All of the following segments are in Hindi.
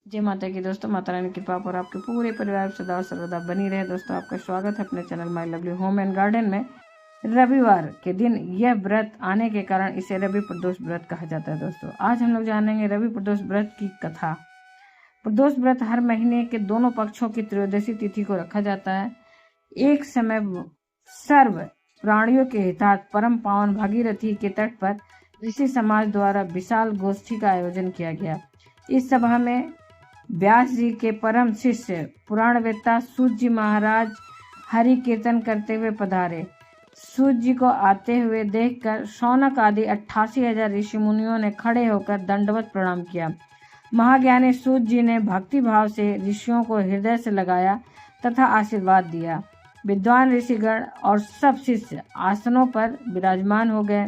जय माता की दोस्तों, माता रानी की कृपा पर आपके पूरे परिवार सदा और सर्वदा बनी रहे। दोस्तों, आपका स्वागत है अपने channel my lovely home and garden में। रविवार के दिन यह व्रत आने के कारण इसे रवि प्रदोष व्रत कहा जाता है। दोस्तों, आज हम लोग जानेंगे रवि प्रदोष व्रत की कथा। प्रदोष व्रत हर महीने के दोनों पक्षों की त्रयोदशी तिथि को रखा जाता है। एक समय सर्व प्राणियों के हितार्थ परम पावन भागीरथी के तट पर ऋषि समाज द्वारा विशाल गोष्ठी का आयोजन किया गया। इस सभा में व्यास जी के परम शिष्य पुराणवेत्ता सूत जी महाराज हरि कीर्तन करते हुए पधारे। सूत जी को आते हुए देखकर शौनक आदि 88,000 ऋषि मुनियों ने खड़े होकर दंडवत प्रणाम किया। महाज्ञानी सूत जी ने भक्ति भाव से ऋषियों को हृदय से लगाया तथा आशीर्वाद दिया। विद्वान ऋषिगण और सब शिष्य आसनों पर विराजमान हो गए।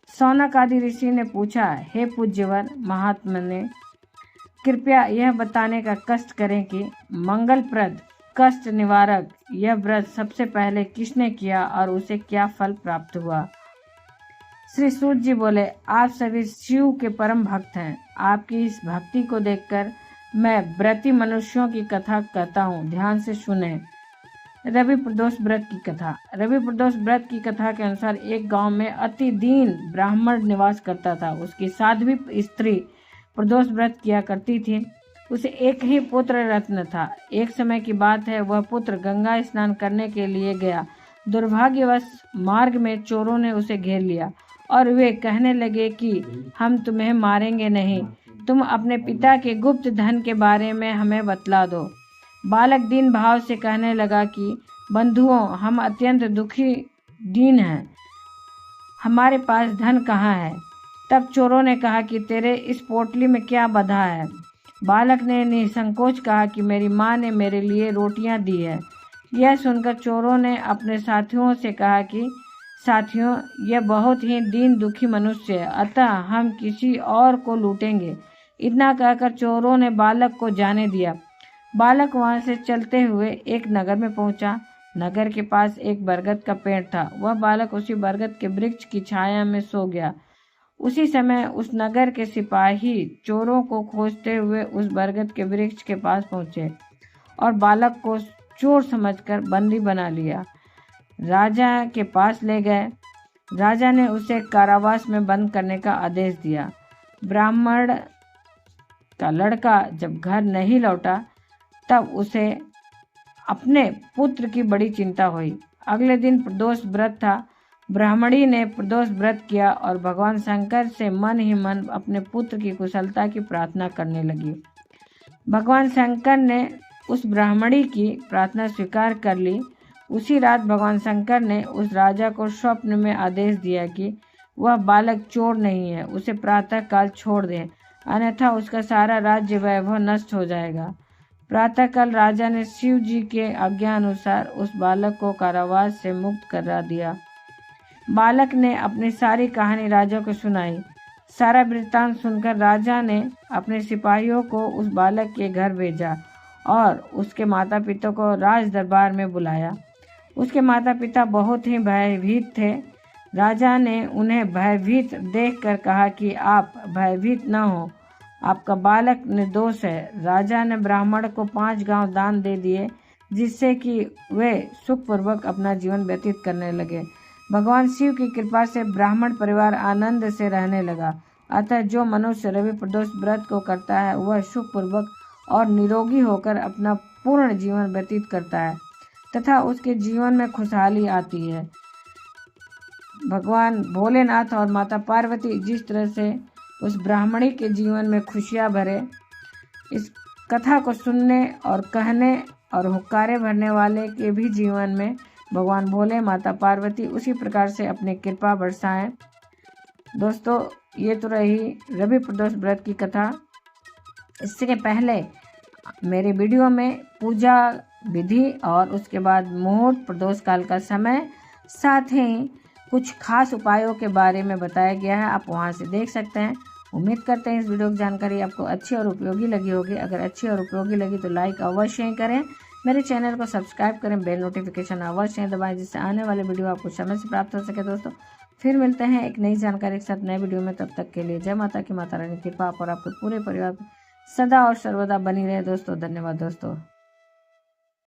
शौनक आदि ऋषि ने पूछा, हे पूज्यवर महात्मा ने कृपया यह बताने का कष्ट करें कि मंगलप्रद कष्ट निवारक यह व्रत सबसे पहले किसने किया और उसे क्या फल प्राप्त हुआ। श्री सूत जी बोले, आप सभी शिव के परम भक्त हैं। आपकी इस भक्ति को देखकर मैं व्रती मनुष्यों की कथा कहता हूँ, ध्यान से सुने। रवि प्रदोष व्रत की कथा। रवि प्रदोष व्रत की कथा के अनुसार एक गांव में अति दीन ब्राह्मण निवास करता था। उसकी साध्वी स्त्री प्रदोष व्रत किया करती थी। उसे एक ही पुत्र रत्न था। एक समय की बात है, वह पुत्र गंगा स्नान करने के लिए गया। दुर्भाग्यवश मार्ग में चोरों ने उसे घेर लिया और वे कहने लगे कि हम तुम्हें मारेंगे नहीं, तुम अपने पिता के गुप्त धन के बारे में हमें बतला दो। बालक दीन भाव से कहने लगा कि बंधुओं, हम अत्यंत दुखी दीन हैं, हमारे पास धन कहाँ है। तब चोरों ने कहा कि तेरे इस पोटली में क्या बंधा है। बालक ने निसंकोच कहा कि मेरी माँ ने मेरे लिए रोटियां दी है। यह सुनकर चोरों ने अपने साथियों से कहा कि साथियों, यह बहुत ही दीन दुखी मनुष्य है, अतः हम किसी और को लूटेंगे। इतना कहकर चोरों ने बालक को जाने दिया। बालक वहां से चलते हुए एक नगर में पहुंचा। नगर के पास एक बरगद का पेड़ था। वह बालक उसी बरगद के वृक्ष की छाया में सो गया। उसी समय उस नगर के सिपाही चोरों को खोजते हुए उस बरगद के वृक्ष के पास पहुंचे और बालक को चोर समझकर बंदी बना लिया। राजा के पास ले गए। राजा ने उसे कारावास में बंद करने का आदेश दिया। ब्राह्मण का लड़का जब घर नहीं लौटा तब उसे अपने पुत्र की बड़ी चिंता हुई। अगले दिन प्रदोष व्रत था। ब्राह्मणी ने प्रदोष व्रत किया और भगवान शंकर से मन ही मन अपने पुत्र की कुशलता की प्रार्थना करने लगी। भगवान शंकर ने उस ब्राह्मणी की प्रार्थना स्वीकार कर ली। उसी रात भगवान शंकर ने उस राजा को स्वप्न में आदेश दिया कि वह बालक चोर नहीं है, उसे प्रातः काल छोड़ दें, अन्यथा उसका सारा राज्य वैभव नष्ट हो जाएगा। प्रातःकाल राजा ने शिव जी के आज्ञा अनुसार उस बालक को कारावास से मुक्त करा दिया। बालक ने अपनी सारी कहानी राजा को सुनाई। सारा वृत्तांत सुनकर राजा ने अपने सिपाहियों को उस बालक के घर भेजा और उसके माता पिता को राज दरबार में बुलाया। उसके माता पिता बहुत ही भयभीत थे। राजा ने उन्हें भयभीत देखकर कहा कि आप भयभीत न हो, आपका बालक निर्दोष है। राजा ने ब्राह्मण को 5 गांव दान दे दिए, जिससे कि वे सुखपूर्वक अपना जीवन व्यतीत करने लगे। भगवान शिव की कृपा से ब्राह्मण परिवार आनंद से रहने लगा। अतः जो मनुष्य रवि प्रदोष व्रत को करता है वह सुखपूर्वक और निरोगी होकर अपना पूर्ण जीवन व्यतीत करता है तथा उसके जीवन में खुशहाली आती है। भगवान भोलेनाथ और माता पार्वती जिस तरह से उस ब्राह्मणी के जीवन में खुशियाँ भरे, इस कथा को सुनने और कहने और हुक्कारे भरने वाले के भी जीवन में भगवान भोले माता पार्वती उसी प्रकार से अपनी कृपा बरसाएं। दोस्तों, ये तो रही रवि प्रदोष व्रत की कथा। इससे पहले मेरे वीडियो में पूजा विधि और उसके बाद मुहूर्त, प्रदोष काल का समय, साथ ही कुछ खास उपायों के बारे में बताया गया है, आप वहां से देख सकते हैं। उम्मीद करते हैं इस वीडियो की जानकारी आपको अच्छी और उपयोगी लगी होगी। अगर अच्छी और उपयोगी लगी तो लाइक अवश्य ही करें, मेरे चैनल को सब्सक्राइब करें, बेल नोटिफिकेशन अवश्य दबाएं, जिससे आने वाले वीडियो आपको समय से प्राप्त हो सके। दोस्तों, फिर मिलते हैं एक नई जानकारी के साथ नए वीडियो में। तब तक के लिए जय माता की, माता रानी की कृपा और आपके पूरे परिवार सदा और सर्वदा बनी रहे दोस्तों। धन्यवाद दोस्तों।